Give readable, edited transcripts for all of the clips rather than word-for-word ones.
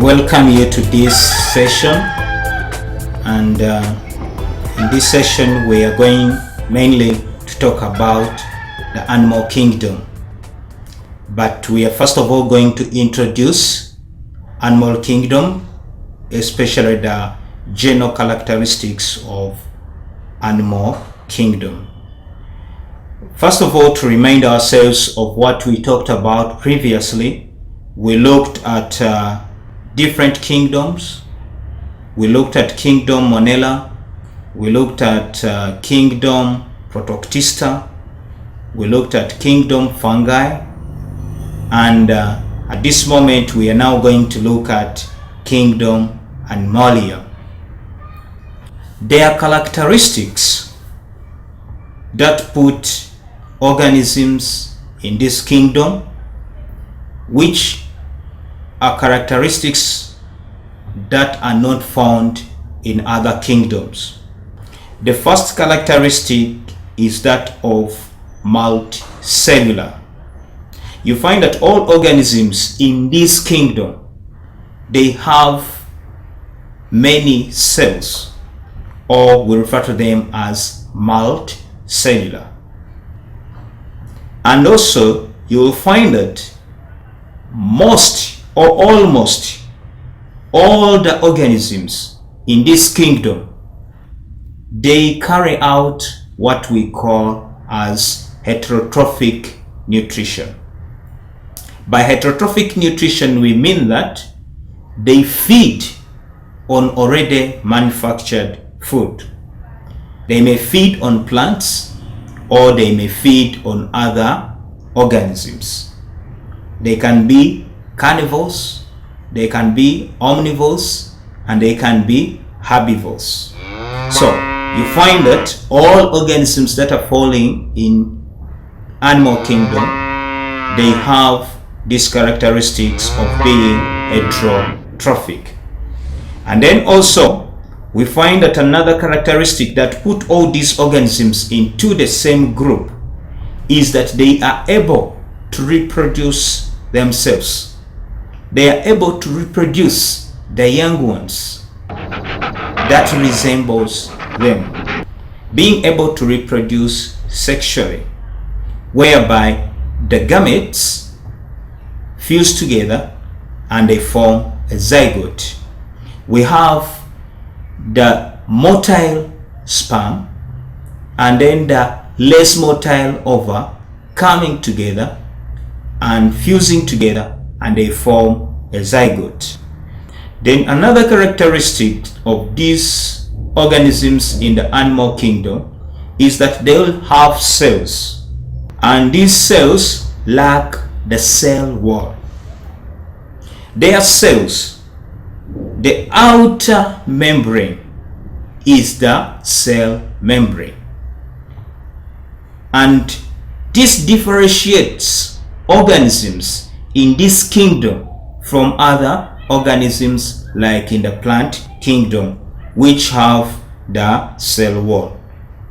welcome you to this session, and in this session we are going mainly to talk about the animal kingdom. But we are first of all going to introduce animal kingdom, especially the general characteristics of animal kingdom. First of all, to remind ourselves of what we talked about previously, we looked at different kingdoms. We looked at kingdom Monella, we looked at kingdom Protoctista, we looked at kingdom Fungi, and at this moment we are now going to look at kingdom Animalia. There are characteristics that put organisms in this kingdom which are characteristics that are not found in other kingdoms. The first characteristic is that of multicellular. You find that all organisms in this kingdom, they have many cells, or we refer to them as multicellular. And also you will find that most or almost all the organisms in this kingdom, they carry out what we call as heterotrophic nutrition. By heterotrophic nutrition, we mean that they feed on already manufactured food. They may feed on plants, or they may feed on other organisms. They can be carnivores, they can be omnivores, and they can be herbivores. So you find that all organisms that are falling in animal kingdom, they have these characteristics of being heterotrophic. And then also we find that another characteristic that put all these organisms into the same group is that they are able to reproduce themselves. They are able to reproduce the young ones that resembles them, being able to reproduce sexually, whereby the gametes fuse together and they form a zygote. We have the motile sperm and then the less motile ova coming together and fusing together, and they form a zygote. Then another characteristic of these organisms in the animal kingdom is that they will have cells, and these cells lack the cell wall. Their cells, the outer membrane is the cell membrane, and this differentiates organisms in this kingdom from other organisms like in the plant kingdom, which have the cell wall.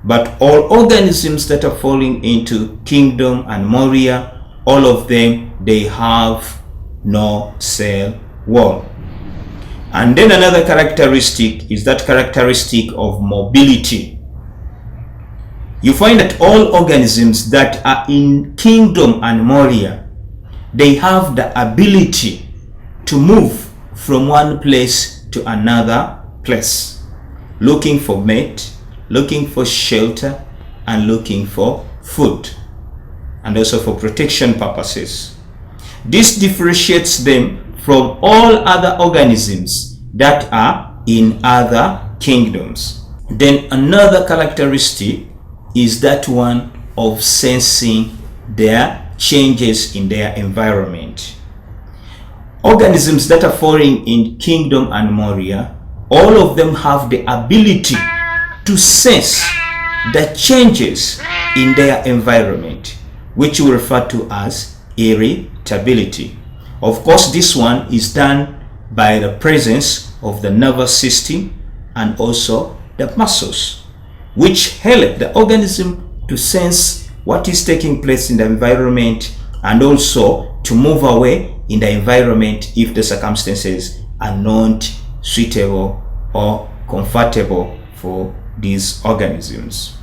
But all organisms that are falling into kingdom Animalia, all of them, they have no cell wall. And then another characteristic is that characteristic of mobility. You find that all organisms that are in kingdom Animalia, they have the ability to move from one place to another place, looking for mate, looking for shelter, and looking for food, and also for protection purposes. This differentiates them from all other organisms that are in other kingdoms. Then another characteristic is that one of sensing their changes in their environment. Organisms that are falling in kingdom Animalia, all of them have the ability to sense the changes in their environment, which we refer to as irritability. Of course, this one is done by the presence of the nervous system and also the muscles, which help the organism to sense what is taking place in the environment and also to move away in the environment if the circumstances are not suitable or comfortable for these organisms.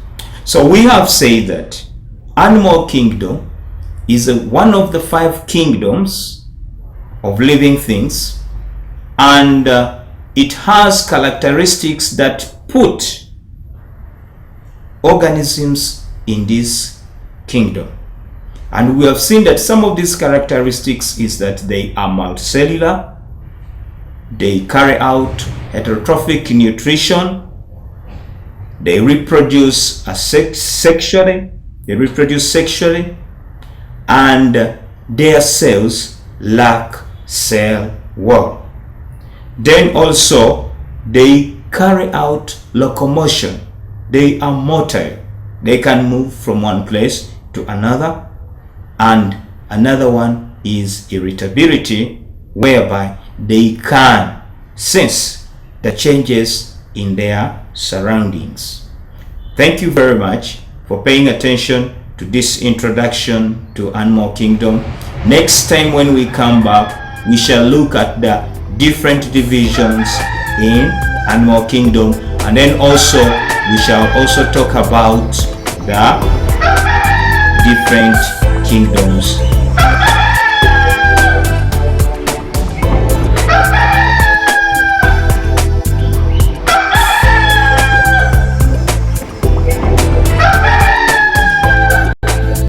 So we have said that animal kingdom is one of the 5 kingdoms of living things, and it has characteristics that put organisms in this kingdom. And we have seen that some of these characteristics is that they are multicellular, they carry out heterotrophic nutrition, they reproduce sexually, and their cells lack cell wall. Then also they carry out locomotion. They are motile. They can move from one place to another. And another one is irritability, whereby they can sense the changes in their surroundings. Thank you very much for paying attention to this introduction to Animal Kingdom. Next time when we come back, we shall look at the different divisions in Animal Kingdom, and then also we shall also talk about the different kingdoms